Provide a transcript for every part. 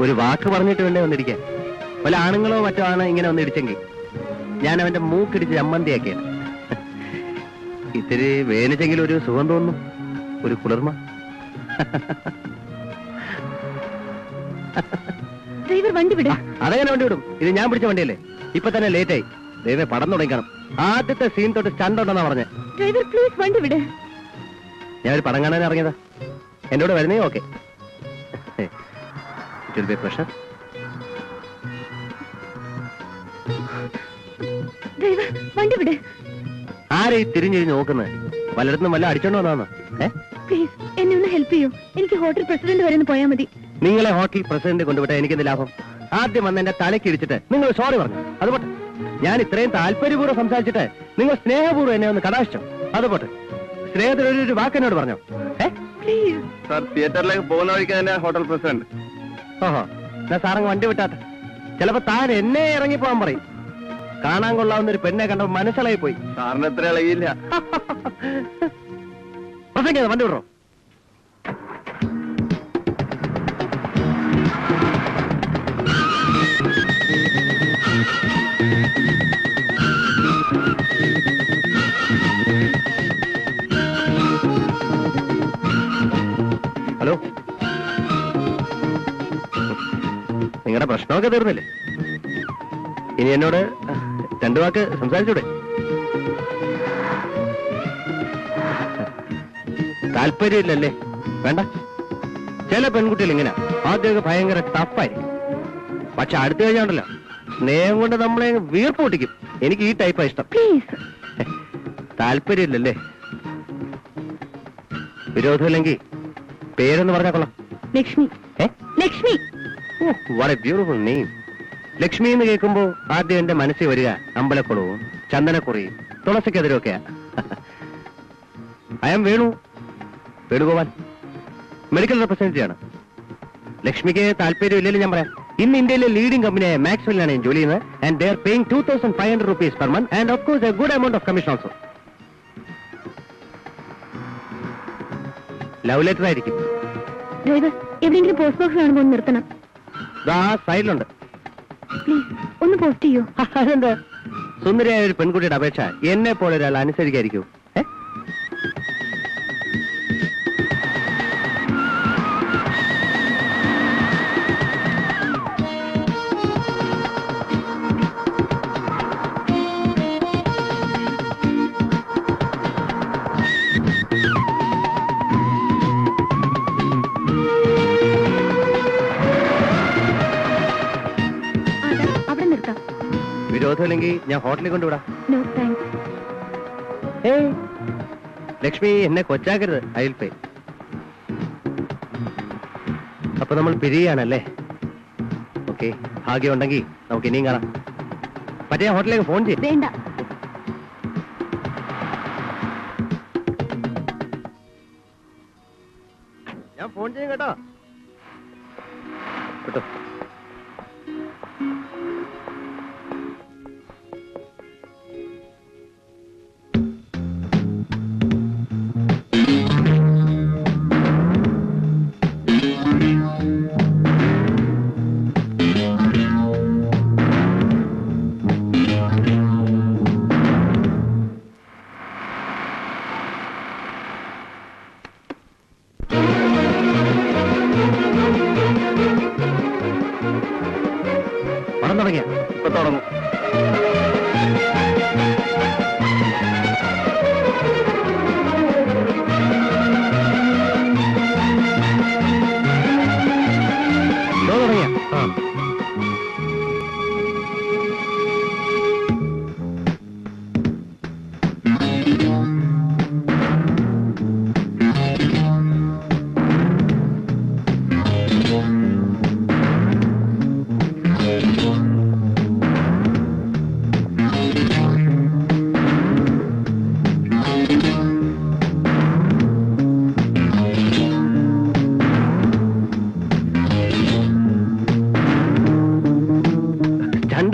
ഒരു വാക്ക് പറഞ്ഞിട്ട് വേണ്ടേ വന്നിരിക്കാൻ. പല ആണുങ്ങളോ മറ്റോ ആണ് ഇങ്ങനെ വന്നിടിച്ചെങ്കിൽ ഞാൻ അവന്റെ മൂക്കിടിച്ച് ചമ്മന്തിയാക്കിയാണ്. ഇത്തിരി വേനിച്ചെങ്കിൽ ഒരു സുഖം തോന്നും, ഒരു കുളിർമ. വണ്ടി വിടും. അതെങ്ങനെ വണ്ടി വിടും? ഇത് ഞാൻ പിടിച്ച വണ്ടിയല്ലേ? ഇപ്പൊ തന്നെ ലേറ്റ് ആയി. ദൈവമേ, പടം തുടങ്ങിക്കണം. ആദ്യത്തെ സീൻ തൊട്ട് സ്റ്റണ്ട് ഉണ്ടെന്നാ പറഞ്ഞേ. ഡ്രൈവർ പ്ലീസ് വണ്ടി വിട്. ഞാൻ ഒരു പടം കാണാൻ ഇറങ്ങിയതാ. എന്റെ കൂടെ വരുന്നേ? ഓക്കെ. പ്രഷർ. ഡ്രൈവർ വണ്ടി വിട്. ആരെ തിരിഞ്ഞിരിഞ്ഞ് നോക്കുന്നത്? പലയിടത്തും വല്ല അടിച്ചോണ്ട് വന്നാന്ന്? പ്ലീസ് എന്നെ ഒന്ന് ഹെൽപ്പ് ചെയ്യൂ. എനിക്ക് ഹോട്ടൽ പ്രസിഡന്റ് വരെ ഒന്ന് പോയാൽ മതി. നിങ്ങളെ ഹോട്ടൽ പ്രസിഡന്റ് കൊണ്ടുവിട്ടാ എനിക്കെന്ത് ലാഭം? ആദ്യം വന്ന് എന്റെ തലയ്ക്ക് ഇടിച്ചിട്ട് നിങ്ങൾ സോറി പറഞ്ഞു. അതുപോട്ടെ, ഞാൻ ഇത്രയും താല്പര്യപൂർവ്വം സംസാരിച്ചിട്ട് നിങ്ങൾ സ്നേഹപൂർവ്വം എന്നെ ഒന്ന് കടാശിച്ചോ. അതുപോട്ടെ, സ്നേഹത്തിൽ ഒരു വാക്കെന്നോട് പറഞ്ഞോ? സാർ, തിയേറ്ററിലേക്ക് പോകുന്ന വഴിക്ക് തന്നെ ഹോട്ടൽ പ്രസിഡന്റ്. ഓഹോ, എന്നാ സാറങ്ങ് വണ്ടി വിട്ടാട്ടെ. ചിലപ്പോ താൻ എന്നെ ഇറങ്ങിപ്പോവാൻ പറയും. കാണാൻ കൊള്ളാവുന്ന ഒരു പെണ്ണെ കണ്ടപ്പോ മനസ്സിലായി പോയി. സാറിന് എത്ര ഇളകിയില്ല. പ്രസംഗം വണ്ടി വിടറോ? ഹലോ, നിങ്ങളുടെ പ്രശ്നമൊക്കെ തീർന്നില്ലേ? ഇനി എന്നോട് രണ്ടു വാക്ക് സംസാരിച്ചൂടെ? താല്പര്യമില്ലല്ലേ? വേണ്ട. ചില പെൺകുട്ടികൾ ഇങ്ങനെ ആദ്യമൊക്കെ ഭയങ്കര ടഫായിരിക്കും. പക്ഷെ അടുത്ത് കഴിഞ്ഞാണ്ടല്ലോ സ്നേഹം കൊണ്ട് നമ്മളെ വീർപ്പ് പൊട്ടിക്കും. എനിക്ക് ഈ ടൈപ്പാ ഇഷ്ടം. താല്പര്യമില്ലല്ലേ? വിരോധമില്ലെങ്കിൽ പേരൊന്ന് പറഞ്ഞാൽ കൊള്ളാം. Lakshmi. Lakshmi. What a beautiful name. Lakshmi എന്ന് കേൾക്കുമ്പോ ആദ്യം എന്റെ മനസ്സിൽ വരിക അമ്പലക്കുളവും ചന്ദനക്കുറിയും തുളസിക്കെതിരൊക്കെയാ. I am Venugopal, medical representative ആണ്. ലക്ഷ്മിക്ക് താല്പര്യം ഇല്ലെങ്കിലും ഞാൻ പറയാം. ഇന്ന് ഇന്ത്യയിലെ ലീഡിംഗ് കമ്പനിയായ മാക്സ്വെല്ലിലാണ് ഞാൻ ജോലി ചെയ്യുന്നത്. And they are paying 2500 rupees per month and of course a good amount of commission also. Love letter ആയിരിക്കും. ഡ്രൈവർ, എവിടെയെങ്കിലും പോസ്റ്റ് ബോക്സ് കാണുമ്പോൾ നിർത്തണം. സൈഡിലുണ്ട്. പ്ലീസ് ഒന്ന് പോസ്റ്റ് ചെയ്യൂ. അതെന്താ? സുന്ദരിയായ ഒരു പെൺകുട്ടിയുടെ അപേക്ഷ എന്നെ പോലെ ഒരാൾ അനുസരിക്കായിരിക്കും? വിരോധമില്ലെങ്കിൽ ഞാൻ ഹോട്ടലിൽ കൊണ്ടുവിടാം. ലക്ഷ്മി, എന്നെ കൊച്ചാക്കരുത്. I will pay. അപ്പൊ നമ്മൾ പിരിയാണല്ലേ? ഓക്കെ, ഭാഗ്യം ഉണ്ടെങ്കിൽ നമുക്ക് ഇനിയും കാണാം. മറ്റേ ഹോട്ടലിലേക്ക് ഫോൺ ചെയ്യും. വേണ്ട. ഞാൻ ഫോൺ ചെയ്യും കേട്ടോ. കേട്ടോ. പണം തുടങ്ങിയ ഇപ്പൊ തുടങ്ങും. തുടങ്ങിയ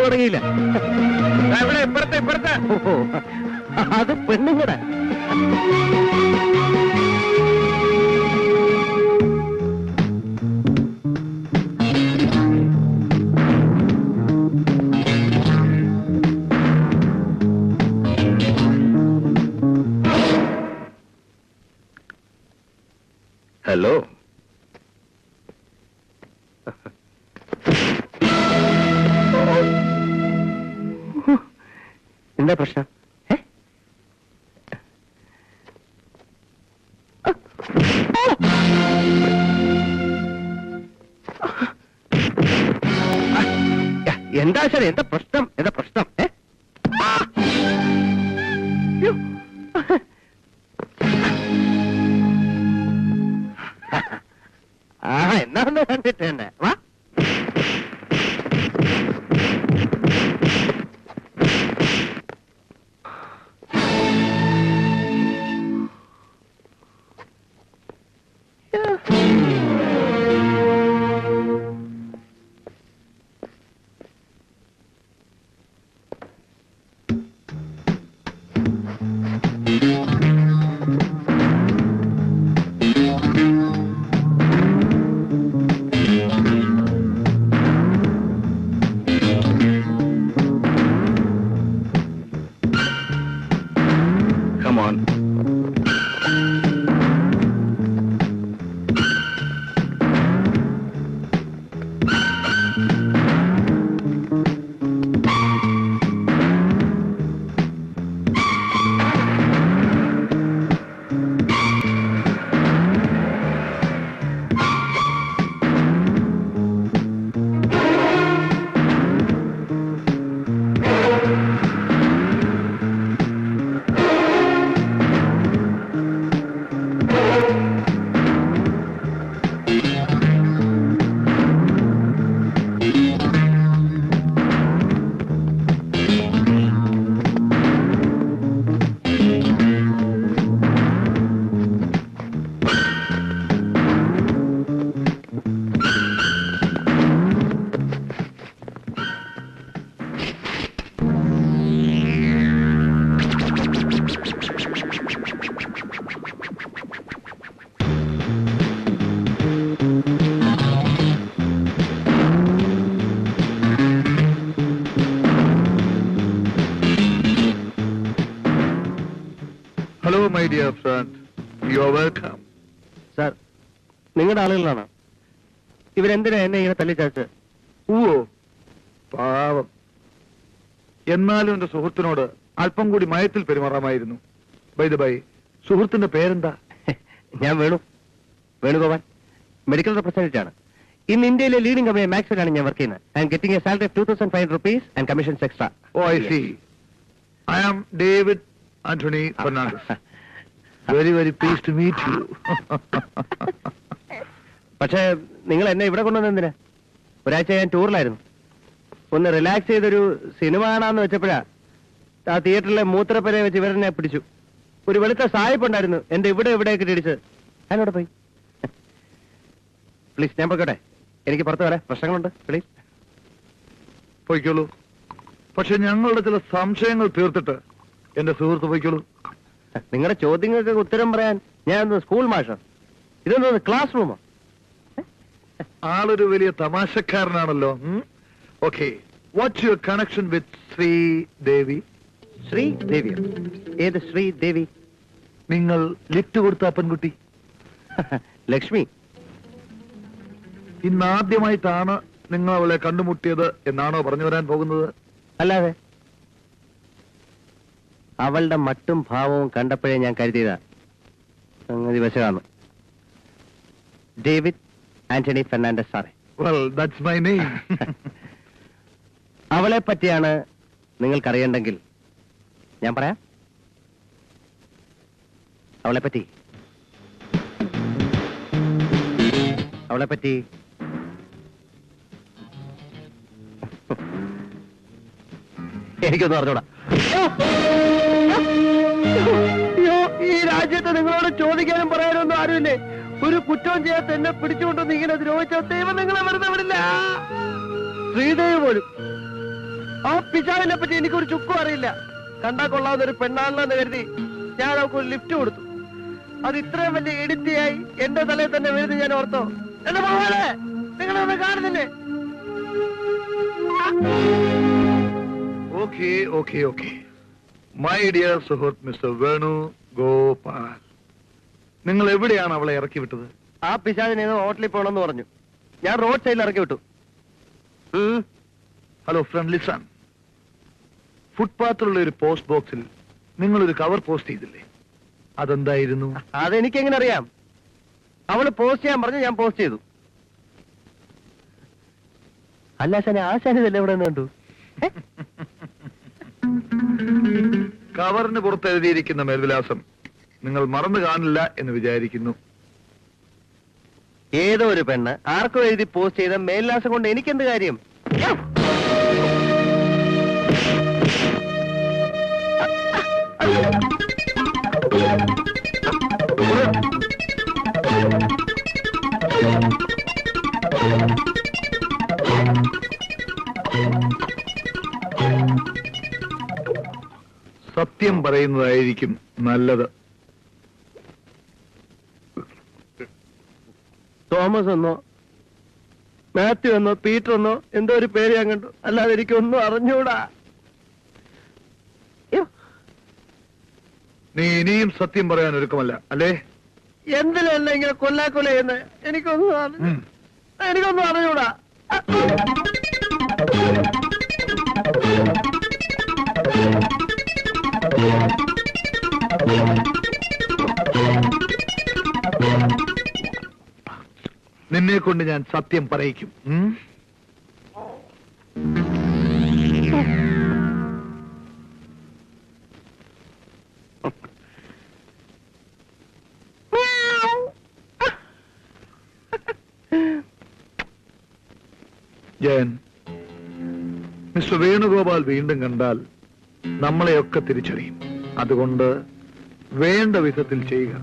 തുടങ്ങിയില്ല. ഇപ്പുറത്തെ അത് പെണ്ണുങ്ങടെ. ഹലോ. എന്താ പ്രശ്നം? എന്താ ശരി, എന്താ പ്രശ്നം? എന്താ പ്രശ്നം? എന്നാന്ന് കണ്ടിട്ട് തന്നെ വാ. Come on. Hello, my dear friend. You are welcome. Sir, നിങ്ങളുടെ ആളുകളാണ് ഇവരെന്തിനാ എന്നെ ഇങ്ങനെ തല്ലിച്ചത്? ഓ പാവം. എന്നാലും എന്റെ സുഹൃത്തിനോട് അല്പം കൂടി മയത്തിൽ പെരുമാറാമായിരുന്നു. ബൈ ദ ബൈ, സുഹൃത്തിന്റെ പേരെന്താ? ഞാൻ വേണുഗോപാൽ, മെഡിക്കൽ റെപ്രസെന്റേറ്റീവ് ആണ്. ഇന്ന് ഇന്ത്യയിലെ ലീഡിംഗ് കമ്പനി മാക്സിലാണ് ഞാൻ വർക്ക് ചെയ്യുന്നത്. I am getting A salary of 2500 rupees and commissions extra. Oh, I see. I am David Anthony Fernandez. Very, very pleased to meet you. പക്ഷേ നിങ്ങൾ എന്നെ ഇവിടെ കൊണ്ടുവന്ന എന്തിനാ? ഒരാഴ്ച ഞാൻ ടൂറിലായിരുന്നു. ഒന്ന് റിലാക്സ് ചെയ്തൊരു സിനിമ കാണാന്ന് വെച്ചപ്പോഴാ ആ തിയേറ്ററിലെ മൂത്രപ്പരെ വെച്ച് ഇവരെന്നെ പിടിച്ചു. ഒരു വെളുത്ത സായിപ്പ് ഉണ്ടായിരുന്നു എന്റെ ഇവിടെയൊക്കെ ഇടിച്ചത്. അതിനോട് പോയി. പ്ലീസ്, ഞാൻ പോയിക്കോട്ടെ. എനിക്ക് പുറത്ത് വരാം, പ്രശ്നങ്ങളുണ്ട്. പ്ലീസ് പോയിക്കോളൂ. പക്ഷെ ഞങ്ങളുടെ ചില സംശയങ്ങൾ തീർത്തിട്ട് എന്റെ സുഹൃത്ത് പോയിക്കോളൂ. നിങ്ങളുടെ ചോദ്യങ്ങൾക്ക് ഉത്തരം പറയാൻ ഞാൻ സ്കൂൾ മാഷോ? ഇതൊന്നും ക്ലാസ് റൂമോ? ആളൊരു വലിയ തമാശക്കാരനാണല്ലോ. Okay, what's your connection with Sridevi? ശ്രീദേവിയോ? ഏത് ശ്രീദേവി? നിങ്ങൾ ലിഫ്റ്റ് കൊടുത്ത പെൺകുട്ടി ലക്ഷ്മി. ഇന്നാദ്യമായിട്ടാണ് നിങ്ങൾ അവളെ കണ്ടുമുട്ടിയത് എന്നാണോ പറഞ്ഞു വരാൻ പോകുന്നത്? അല്ലാതെ അവളുടെ മട്ടും ഭാവവും കണ്ടപ്പോഴേ ഞാൻ കരുതിയതാ സംഗതി വശമാണ്. ഡേവിഡ് ആന്റണി ഫെർണാണ്ടസ് സാറേ. Well, that's my name. അവളെ പറ്റിയാണ് നിങ്ങൾക്കറിയണ്ടെങ്കിൽ ഞാൻ പറയാം. അവളെപ്പറ്റി എനിക്കൊന്നും അറിഞ്ഞൂടാ. ഈ രാജ്യത്ത് നിങ്ങളോട് ചോദിക്കാനും പറയാനും ഒന്നും ആരുമില്ലേ? ഒരു കുറ്റവും ചെയ്യാത്ത എന്നെ പിടിച്ചുകൊണ്ടൊന്ന് ഇങ്ങനെ ദ്രോഹിച്ച ദൈവം നിങ്ങളെ വെറുതെ വിടില്ല. ശ്രീദേവി പോലും. ആ പിശാവിനെ പറ്റി എനിക്കൊരു ചുക്കും അറിയില്ല. കണ്ടാ കൊള്ളാവുന്ന ഒരു പെണ്ണാണെന്ന് കരുതി ഞാൻ അവൾക്ക് ഒരു ലിഫ്റ്റ് കൊടുത്തു. അത് ഇത്രയും വലിയ ഇടുത്തിയായി എന്റെ തലയിൽ തന്നെ വീഴുന്നു. ഞാൻ ഓർത്തോ എന്റെ മകളെ നിങ്ങളൊന്ന് കാണുന്നില്ലേ? Okay. My dear സുഹൃത്ത് മിസ്റ്റർ വേണു ഗോപാൽ, നിങ്ങൾ എവിടെയാണ് അവളെ ഇറക്കി വിട്ടത്? ആ പിശാചിനെ ഹോട്ടലിൽ പോകണമെന്ന് പറഞ്ഞു. ഞാൻ റോഡ് സൈഡിൽ ഇറക്കി വിട്ടു. Hello friend listen. ഫുട്പാത്തിലുള്ള ഒരു പോസ്റ്റ് ബോക്സിൽ നിങ്ങളൊരു കവർ പോസ്റ്റ് ചെയ്തില്ലേ? അതെന്തായിരുന്നു? അതെനിക്കെങ്ങനെ അറിയാം? അവള് പോസ്റ്റ് ചെയ്യാൻ പറഞ്ഞു, ഞാൻ പോസ്റ്റ് ചെയ്തു. അല്ല ആശാനെ, ആശാനിതല്ലേ ഇവിടെ കണ്ടു? കവറിന് പുറത്ത് എഴുതിയിരിക്കുന്ന മേൽവിലാസം നിങ്ങൾ മറന്നു കാണില്ല എന്ന് വിചാരിക്കുന്നു. ഏതോ ഒരു പെണ്ണ് ആർക്കോ എഴുതി പോസ്റ്റ് ചെയ്ത മേൽവിലാസം കൊണ്ട് എനിക്കെന്ത് കാര്യം? സത്യം പറയുന്നതായിരിക്കും നല്ലത്. തോമസ് എന്നോ മാത്യു എന്നോ പീറ്റർ എന്നോ എന്തോ ഒരു പേര് ഞാൻ കണ്ടു. അല്ലാതെ എനിക്കൊന്നും അറിഞ്ഞൂടാ. നീ ഇനിയും സത്യം പറയാൻ ഒരുക്കമല്ല അല്ലേ? എന്തിനല്ല ഇങ്ങനെ കൊല്ലാക്കൊല ചെയ്യുന്നത്? എനിക്കൊന്നും അറിഞ്ഞൂടാ. നിന്നെ കൊണ്ട് ഞാൻ സത്യം പറയിക്കും. ജയൻ, മിസ്റ്റർ വേണുഗോപാൽ വീണ്ടും കണ്ടാൽ നമ്മളെയൊക്കെ തിരിച്ചറിയും. അതുകൊണ്ട് വേണ്ട വിധത്തിൽ ചെയ്യുക.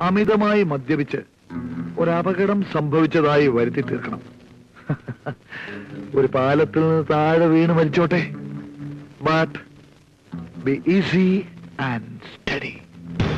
അമിതമായി മദ്യപിച്ച് ഒരപകടം സംഭവിച്ചതായി വരുത്തി തീർക്കണം. ഒരു പാലത്തിൽ നിന്ന് താഴെ വീണ് മരിച്ചോട്ടെ. But be easy and study.